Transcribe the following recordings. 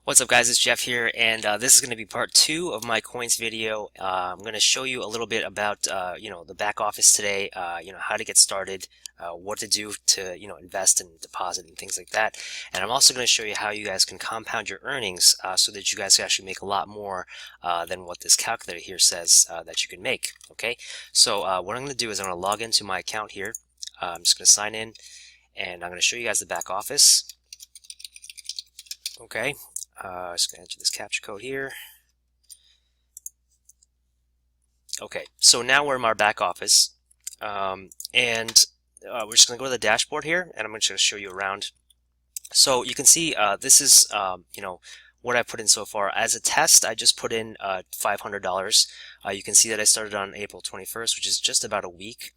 What's up, guys? It's Jeff here, and this is going to be part two of my coins video. I'm going to show you a little bit about the back office today, how to get started, what to do to invest and deposit and things like that. And I'm also going to show you how you guys can compound your earnings so that you guys can actually make a lot more than what this calculator here says that you can make. Okay, so what I'm going to do is I'm going to log into my account here. I'm just going to sign in, and I'm going to show you guys the back office. Okay. Just going to enter this captcha code here. Okay, so now we're in our back office, and we're just going to go to the dashboard here, and I'm just going to show you around. So you can see this is what I put in so far. As a test, I just put in $500. You can see that I started on April 21st, which is just about a week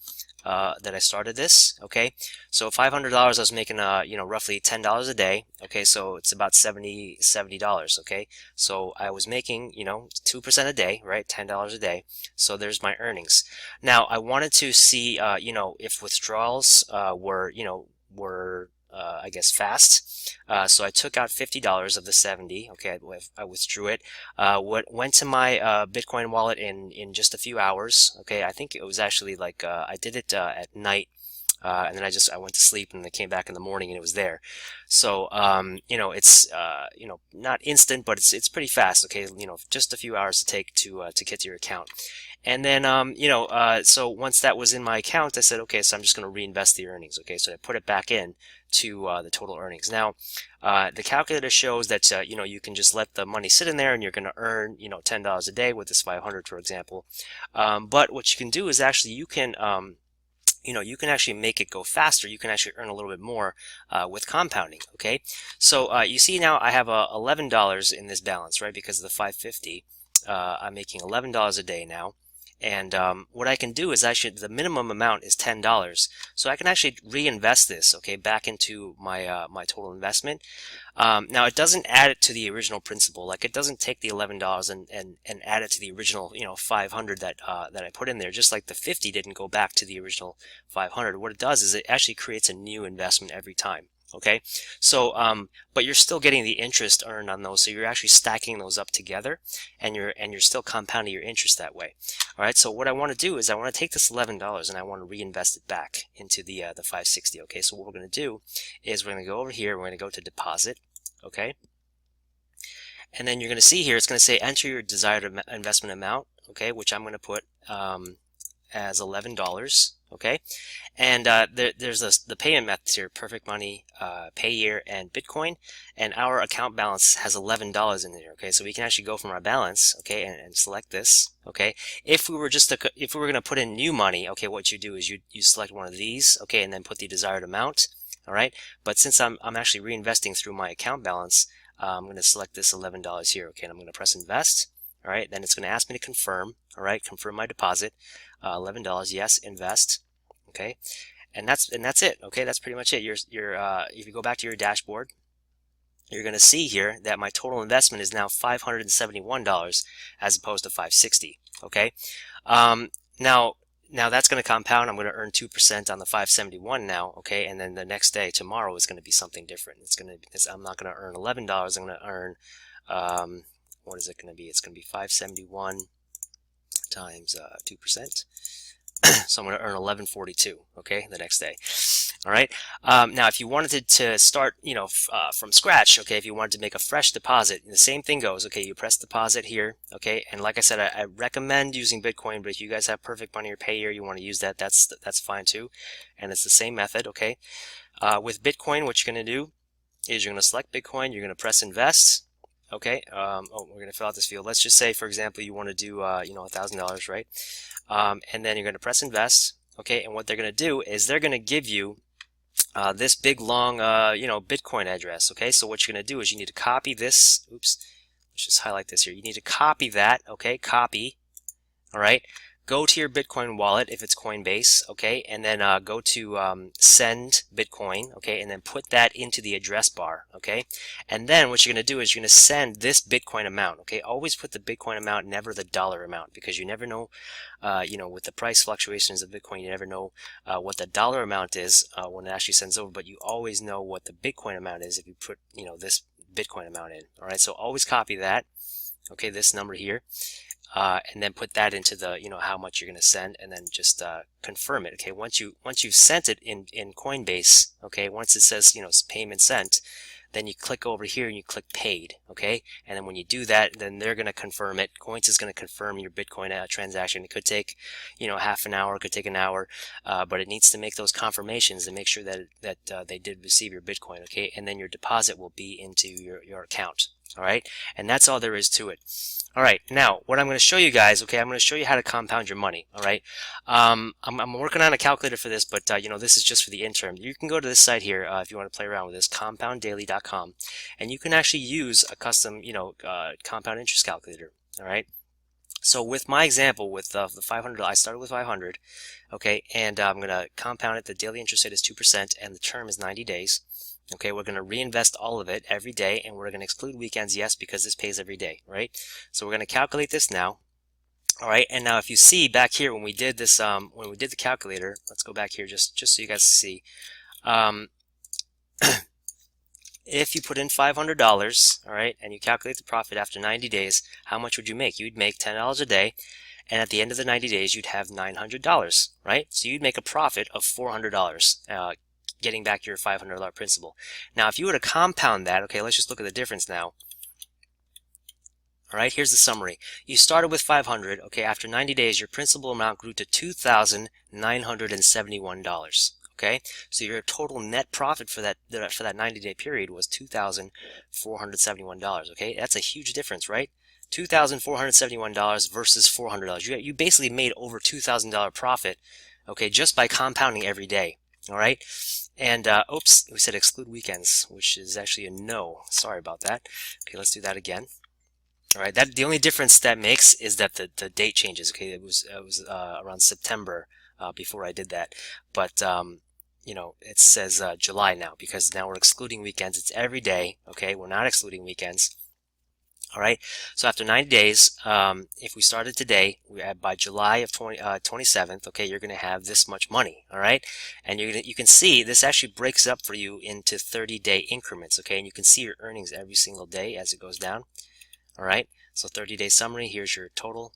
that I started this. Okay, so $500, I was making roughly $10 a day. Okay, so it's about $70. Okay, so I was making 2% a day, right? $10 a day. So there's my earnings. Now I wanted to see if withdrawals were I guess fast. So I took out $50 of the 70. Okay, I withdrew it. Went to my Bitcoin wallet in just a few hours. Okay, I think it was actually like I did it at night. And then I went to sleep and I came back in the morning and it was there. So it's not instant, but it's pretty fast. Okay, just a few hours to take to get to your account. And then so once that was in my account, I said, okay, so I'm just going to reinvest the earnings. Okay, so I put it back in to the total earnings. Now the calculator shows that you can just let the money sit in there and you're going to earn $10 a day with this 500, for example. But what you can do is actually you can actually make it go faster. You can actually earn a little bit more with compounding. Okay, so you see now I have $11 in this balance, right? Because of the 550, I'm making $11 a day now. And what I can do is the minimum amount is $10, so I can actually reinvest this, okay, back into my my total investment. Now it doesn't add it to the original principal, like it doesn't take the $11 and add it to the original 500 that I put in there. Just like the 50 didn't go back to the original 500. What it does is it actually creates a new investment every time. Okay, so but you're still getting the interest earned on those, so you're actually stacking those up together, and you're still compounding your interest that way. All right, so what I want to do is I want to take this $11 and I want to reinvest it back into the 560. Okay, so what we're going to do is we're going to go over here, we're going to go to deposit. Okay, and then you're going to see here it's going to say enter your desired investment amount. Okay, which I'm going to put as $11. Okay, and there's the payment methods here: Perfect Money, Pay Year, and Bitcoin. And our account balance has $11 in there. Okay, so we can actually go from our balance, okay, and select this. Okay, if we were going to put in new money, okay, what you do is you select one of these, okay, and then put the desired amount. All right, but since I'm actually reinvesting through my account balance, I'm going to select this $11 here. Okay, and I'm going to press invest. All right, then it's going to ask me to confirm. All right, confirm my deposit. $11, yes, invest. Okay, and that's it. Okay, that's pretty much it. If you go back to your dashboard, you're going to see here that my total investment is now $571 as opposed to 560. Okay, now that's going to compound. I'm going to earn 2% on the 571 now. Okay, and then the next day, tomorrow, is going to be something different. I'm not going to earn $11. I'm going to earn what is it going to be? It's going to be 571 times 2%. So I'm going to earn 1142, okay, the next day. All right. Now, if you wanted to start, from scratch, okay, if you wanted to make a fresh deposit, the same thing goes. Okay, you press deposit here, okay, and like I said, I recommend using Bitcoin, but if you guys have Perfect Money or Pay Year, you want to use that, that's fine too, and it's the same method, okay. With Bitcoin, what you're going to do is you're going to select Bitcoin, you're going to press invest. Okay, we're going to fill out this field. Let's just say, for example, you want to do, $1,000, right? And then you're going to press invest. Okay, and what they're going to do is they're going to give you this big long, Bitcoin address. Okay, so what you're going to do is you need to copy this. Oops, let's just highlight this here. You need to copy that. Okay, copy. All right. Go to your Bitcoin wallet if it's Coinbase, okay, and then go to send Bitcoin, okay, and then put that into the address bar, okay, and then what you're going to do is you're going to send this Bitcoin amount, okay. Always put the Bitcoin amount, never the dollar amount, because you never know, with the price fluctuations of Bitcoin, you never know what the dollar amount is when it actually sends over, but you always know what the Bitcoin amount is if you put, this Bitcoin amount in. All right, so always copy that. Okay, this number here. And then put that into the, how much you're going to send, and then just confirm it. Okay, once you've sent it in Coinbase, okay, once it says payment sent, then you click over here and you click paid. Okay, and then when you do that, then they're going to confirm it. Coince is going to confirm your Bitcoin transaction. It could take half an hour, it could take an hour, but it needs to make those confirmations and make sure that they did receive your Bitcoin. Okay, and then your deposit will be into your account. All right, and that's all there is to it. All right, now what I'm going to show you guys, okay, I'm going to show you how to compound your money. All right, I'm working on a calculator for this, but this is just for the intern. You can go to this site here if you want to play around with this, compounddaily.com, and you can actually use a custom, compound interest calculator. All right. So with my example, with the 500, I started with 500, okay, and I'm going to compound it. The daily interest rate is 2%, and the term is 90 days. Okay, we're going to reinvest all of it every day, and we're going to exclude weekends, yes, because this pays every day, right? So we're going to calculate this now. All right, and now if you see back here when we did this, when we did the calculator, let's go back here just so you guys see. If you put in $500, all right, and you calculate the profit after 90 days, how much would you make? You'd make $10 a day, and at the end of the 90 days, you'd have $900, right? So you'd make a profit of $400. Getting back your $500 principal. Now, if you were to compound that, okay, let's just look at the difference now. All right, here's the summary. You started with 500. Okay, after 90 days, your principal amount grew to $2,971. Okay, so your total net profit for that 90-day period was $2,471. Okay, that's a huge difference, right? $2,471 versus $400. You basically made over $2,000 profit. Okay, just by compounding every day. All right. And, oops, we said exclude weekends, which is actually a no. Sorry about that. Okay, let's do that again. All right, the only difference that makes is that the date changes. Okay, it was around September before I did that, but it says July now because now we're excluding weekends. It's every day. Okay, we're not excluding weekends. All right, so after 90 days, if we started today, by July of 27th, okay, you're going to have this much money. All right, and you can see this actually breaks up for you into 30-day increments. Okay, and you can see your earnings every single day as it goes down. All right, so 30-day summary. Here's your total.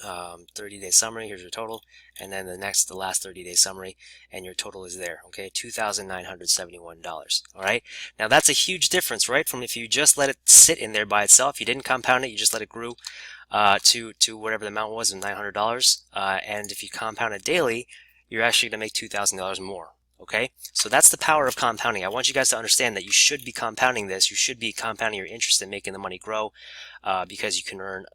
30-day summary. Here's your total, and then the last 30-day summary, and your total is there. Okay, $2,971. All right. Now that's a huge difference, right? From if you just let it sit in there by itself, you didn't compound it, you just let it grow to whatever the amount was, of $900. And if you compound it daily, you're actually going to make $2,000 more. Okay, so that's the power of compounding. I want you guys to understand that you should be compounding this. You should be compounding your interest in making the money grow, because you can earn,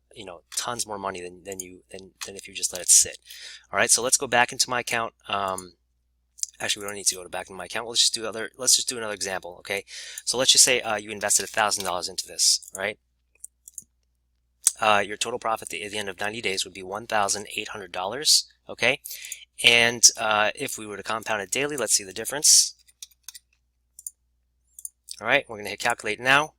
tons more money than if you just let it sit. All right, so let's go back into my account. Actually, we don't need to go back into my account. Let's just do another example. Okay, so let's just say you invested $1,000 into this. All right. Your total profit at the end of 90 days would be $1,800. Okay. And if we were to compound it daily, let's see the difference. All right, we're going to hit calculate now.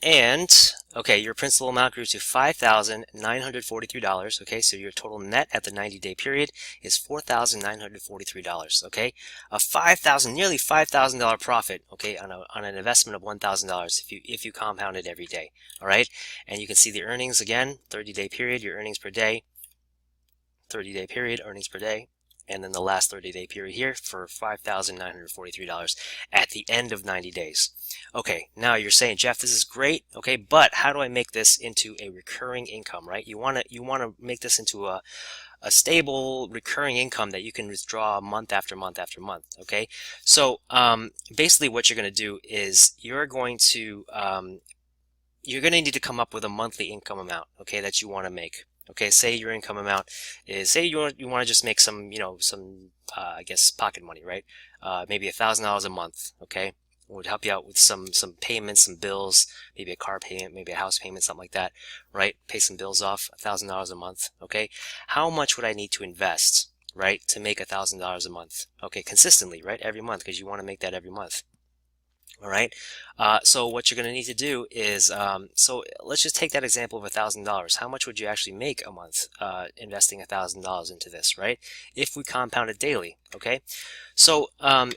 And, okay, your principal amount grew to $5,943. Okay, so your total net at the 90-day period is $4,943. Okay, nearly $5,000 profit. Okay, on an investment of $1,000 if you compound it every day. All right, and you can see the earnings again. 30-day period, your earnings per day. 30-day period, earnings per day, and then the last 30-day period here for $5,943 at the end of 90 days. Okay, now you're saying, Jeff, this is great. Okay, but how do I make this into a recurring income, right? You want to make this into a stable recurring income that you can withdraw month after month after month. Okay, so basically what you're going to do is you're going to need to come up with a monthly income amount, okay, that you want to make. Okay, say your income amount is, say you want to just make some, I guess pocket money, right? Maybe $1,000 a month. Okay, it would help you out with some payments, some bills, maybe a car payment, maybe a house payment, something like that, right? Pay some bills off, $1,000 a month. Okay, how much would I need to invest, right, to make $1,000 a month? Okay, consistently, right, every month, because you want to make that every month. All right. So what you're going to need to do is, so let's just take that example of $1,000. How much would you actually make a month investing $1,000 into this, right? If we compound it daily, okay? So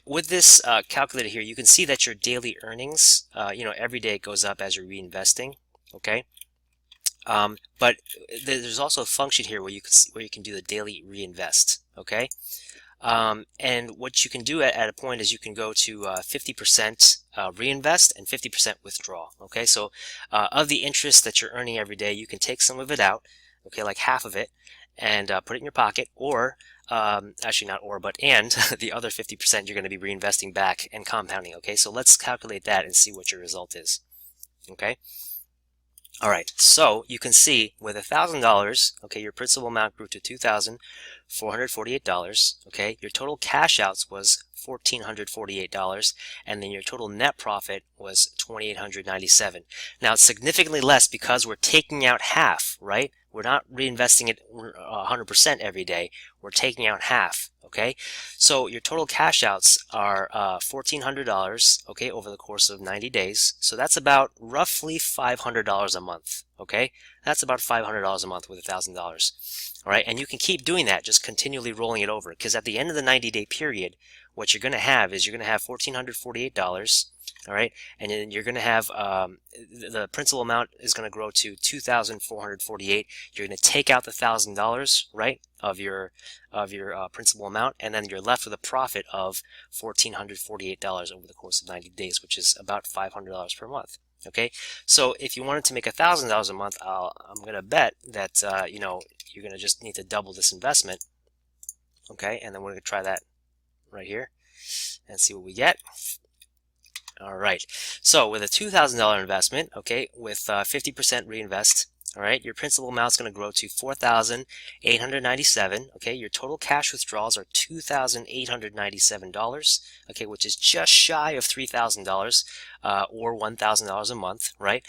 with this calculator here, you can see that your daily earnings, every day it goes up as you're reinvesting, okay? But there's also a function here where you can do the daily reinvest, okay? And what you can do at a point is you can go to 50% reinvest and 50% withdraw. Okay, so of the interest that you're earning every day, you can take some of it out, okay, like half of it, and put it in your pocket, or actually not or, but and the other 50% you're going to be reinvesting back and compounding. Okay, so let's calculate that and see what your result is. Okay. All right, so you can see with $1,000, okay, your principal amount grew to $2,448. Okay, your total cash outs was $1,448, and then your total net profit was $2,897. Now it's significantly less because we're taking out half, right? We're not reinvesting it 100% every day. We're taking out half. Okay, so your total cash outs are $1,400, okay, over the course of 90 days. So that's about roughly $500 a month, okay? That's about $500 a month with $1,000, all right? And you can keep doing that, just continually rolling it over, because at the end of the 90-day period, what you're going to have is you're going to have $1,448, all right? And then you're going to have the principal amount is going to grow to $2,448. You're going to take out the $1,000, right, of your principal amount, and then you're left with a profit of $1,448 over the course of 90 days, which is about $500 per month. Okay, so if you wanted to make $1,000 a month, I'm going to bet that you're going to just need to double this investment. Okay, and then we're going to try that right here and see what we get. All right, so with a $2,000 investment, okay, with 50% reinvest, all right, your principal amount is going to grow to $4,897. Okay, your total cash withdrawals are $2,897. Okay, which is just shy of $3,000 or $1,000 a month, right?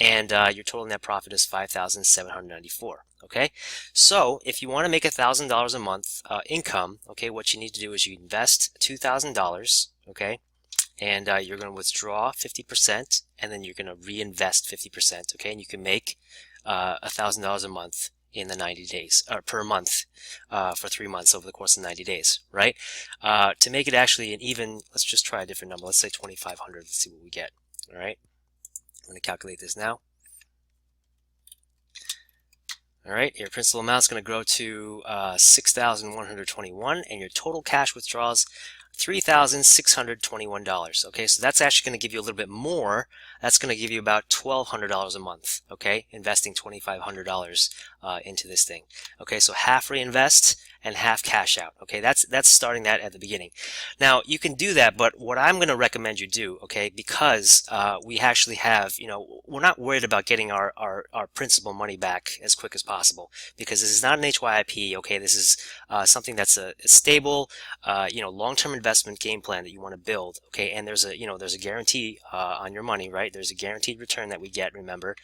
And your total net profit is $5,794. Okay, so if you want to make $1,000 a month income, okay, what you need to do is you invest $2,000. Okay. And you're going to withdraw 50%, and then you're going to reinvest 50%, okay? And you can make $1,000 a month in the 90 days, or per month for 3 months over the course of 90 days, right? To make it actually an even, let's just try a different number. Let's say 2,500. Let's see what we get, all right? I'm going to calculate this now. All right, your principal amount is going to grow to $6,121, and your total cash withdrawals $3,621. Okay, so that's actually going to give you a little bit more. That's going to give you about $1,200 a month. Okay, investing $2,500 into this thing. Okay, so half reinvest and half cash out. Okay, that's starting that at the beginning. Now you can do that, but what I'm going to recommend you do, okay, because we actually have, we're not worried about getting our principal money back as quick as possible, because this is not an HYIP. Okay, this is something that's a stable, long-term investment game plan that you want to build. Okay, and there's a guarantee on your money, right? There's a guaranteed return that we get. Remember,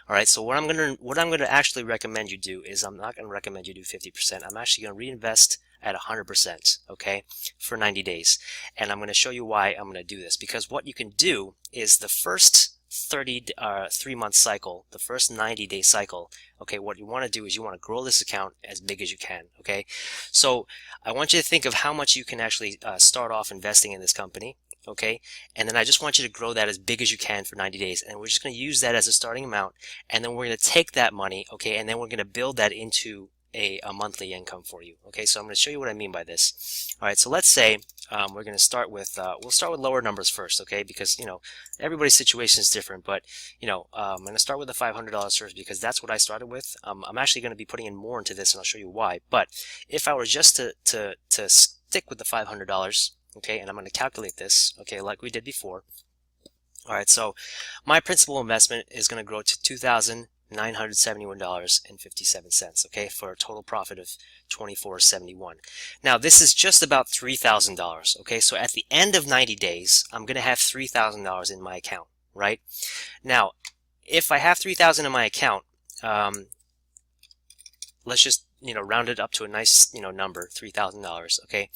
all right. So what I'm gonna actually recommend you do is I'm not gonna recommend you do 50%. I'm actually gonna reinvest at 100%. Okay, for 90 days, and I'm gonna show you why I'm gonna do this. Because what you can do is the first 3-month cycle, the first 90-day cycle, okay, what you want to do is you want to grow this account as big as you can. Okay, so I want you to think of how much you can actually start off investing in this company. Okay, and then I just want you to grow that as big as you can for 90 days, and we're just going to use that as a starting amount, and then we're going to take that money, okay, and then we're going to build that into a monthly income for you. Okay, so I'm going to show you what I mean by this. All right, so let's say we're going to start with we'll start with lower numbers first, okay, because everybody's situation is different, but I'm going to start with the $500 first because that's what I started with. I'm actually going to be putting in more into this, and I'll show you why. But if I were just to stick with the $500, okay, and I'm going to calculate this, okay, like we did before. All right, so my principal investment is going to grow to $2,971.57, okay, for a total profit of $2,471. Now, this is just about $3,000, okay, so at the end of 90 days, I'm going to have $3,000 in my account, right? Now, if I have $3,000 in my account, let's just, round it up to a nice, number, $3,000, okay?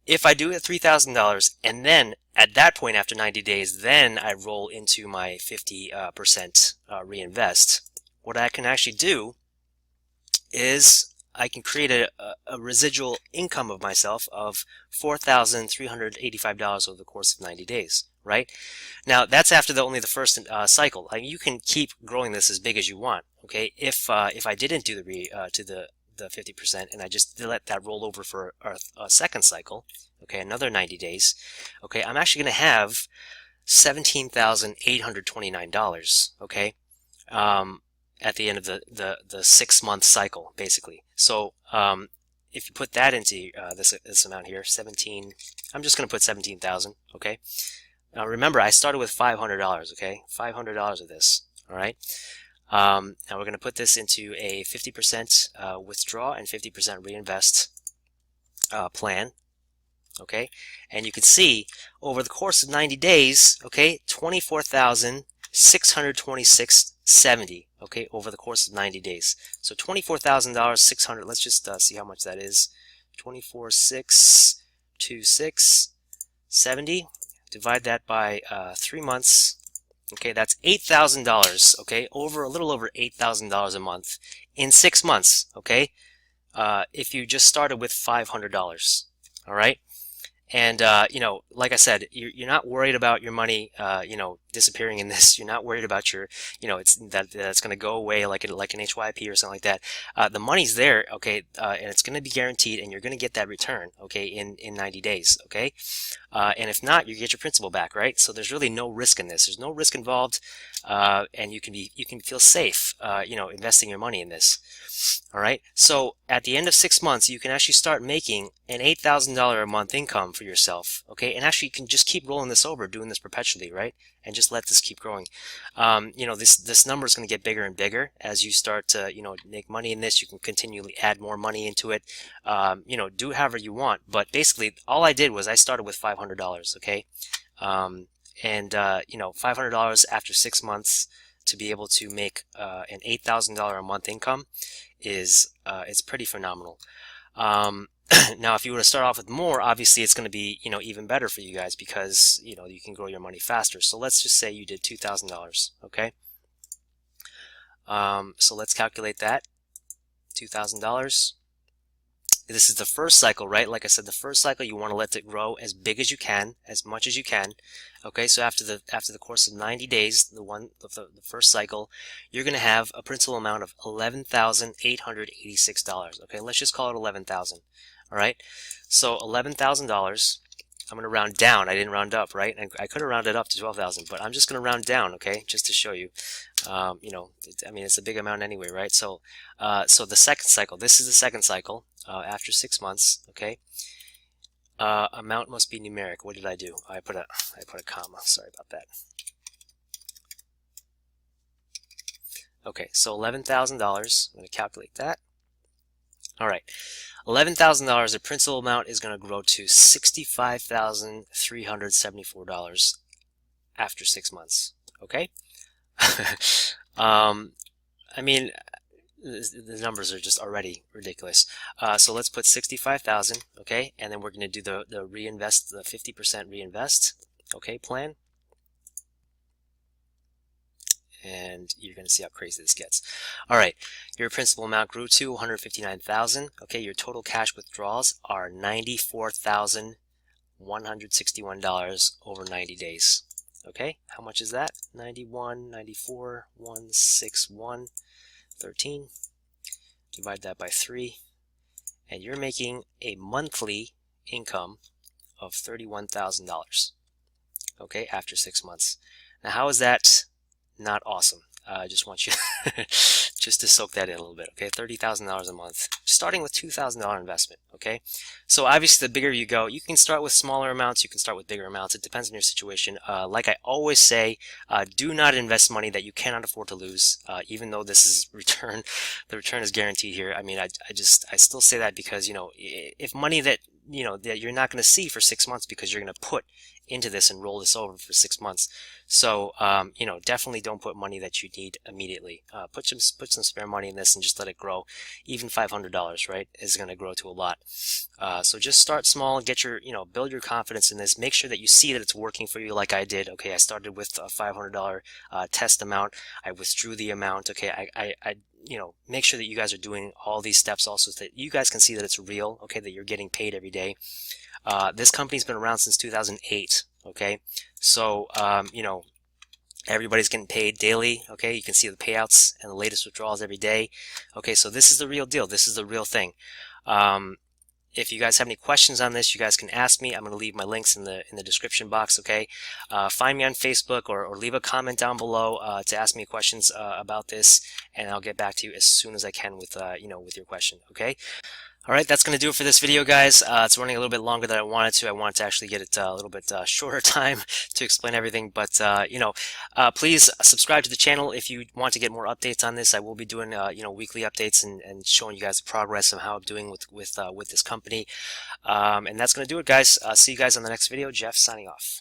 If I do it $3,000 and then at that point after 90 days, then I roll into my 50% reinvest, what I can actually do is I can create a residual income of myself of $4,385 over the course of 90 days, right? Now that's after only the first cycle. You can keep growing this as big as you want. Okay, if I didn't do the 50% and I just let that roll over for a second cycle, okay, another 90 days, okay, I'm actually going to have $17,829, okay, at the end of the 6-month cycle, basically. So if you put that into this amount here, I'm just going to put 17,000, okay. Now remember, I started with $500, okay, $500 of this, all right. Now we're going to put this into a 50% withdraw and 50% reinvest plan, okay, and you can see over the course of 90 days, okay, 24,626.70, okay, over the course of 90 days. So $24,600. Let's just see how much that is. 24,626.70. Divide that by 3 months. Okay, that's $8,000. Okay, a little over $8,000 a month in 6 months. Okay, if you just started with $500. All right. And, like I said, you're not worried about your money, disappearing in this. You're not worried about that's going to go away like an HYP or something like that. The money's there, okay, and it's going to be guaranteed, and you're going to get that return, okay, in 90 days, okay? And if not, you get your principal back, right? So there's really no risk in this. There's no risk involved, and you can feel safe, investing your money in this. All right. So at the end of 6 months, you can actually start making an $8,000 a month income for yourself. Okay. And actually, you can just keep rolling this over, doing this perpetually, right? And just let this keep growing. This number is going to get bigger and bigger as you start to, make money in this. You can continually add more money into it. Do however you want. But basically, all I did was I started with $500. Okay. $500 after 6 months to be able to make an $8,000 a month income is it's pretty phenomenal. Now, if you were to start off with more, obviously it's going to be even better for you guys because you can grow your money faster. So let's just say you did $2,000. Okay. So let's calculate that. $2,000. This is the first cycle, right? Like I said, the first cycle you want to let it grow as big as you can, as much as you can. Okay, so after the course of 90 days, the first cycle, you're going to have a principal amount of $11,886. Okay, let's just call it 11,000. All right, so $11,000. I'm going to round down. I didn't round up, right? And I could have rounded up to 12,000, but I'm just going to round down, okay, just to show you. It's a big amount anyway, right? So the second cycle. This is the second cycle. After 6 months, okay. Amount must be numeric. What did I do? I put a comma. Sorry about that. Okay, so $11,000. I'm going to calculate that. All right, $11,000. The principal amount is going to grow to $65,374 after 6 months. Okay. The numbers are just already ridiculous. So let's put 65,000, okay, and then we're going to do the reinvest, the 50% reinvest, okay, plan. And you're going to see how crazy this gets. All right, your principal amount grew to 159,000. Okay, your total cash withdrawals are $94,161 over 90 days. Okay, how much is that? 91, 94, 161. 13, divide that by 3, and you're making a monthly income of $31,000, okay, after 6 months. Now, how is that not awesome? I just want you just to soak that in a little bit, okay? $30,000 a month, starting with $2,000 investment, okay? So obviously, the bigger you go, you can start with smaller amounts, you can start with bigger amounts. It depends on your situation. Like I always say, do not invest money that you cannot afford to lose, even though this is the return is guaranteed here. I mean, I still say that because, if money that, that you're not going to see for 6 months because you're going to put into this and roll this over for 6 months. So you know, definitely don't put money that you need immediately. Put some spare money in this and just let it grow. Even $500, right, is going to grow to a lot. So just start small and get your, you know, build your confidence in this. Make sure that you see that it's working for you, like I did. Okay, I started with a $500 test amount. I withdrew the amount. Okay, I you know, make sure that you guys are doing all these steps also so that you guys can see that it's real. Okay, that you're getting paid every day. This company's been around since 2008. Okay, so you know, everybody's getting paid daily. Okay, you can see the payouts and the latest withdrawals every day. Okay, so this is the real deal. This is the real thing. If you guys have any questions on this, you guys can ask me. I'm going to leave my links in the description box. Okay, find me on Facebook or leave a comment down below to ask me questions about this, and I'll get back to you as soon as I can with you know, with your question. Okay. All right, that's going to do it for this video, guys. It's running a little bit longer than I wanted to. I wanted to actually get it a little bit shorter time to explain everything. But, you know, please subscribe to the channel if you want to get more updates on this. I will be doing, you know, weekly updates and showing you guys the progress of how I'm doing with this company. And that's going to do it, guys. See you guys on the next video. Jeff signing off.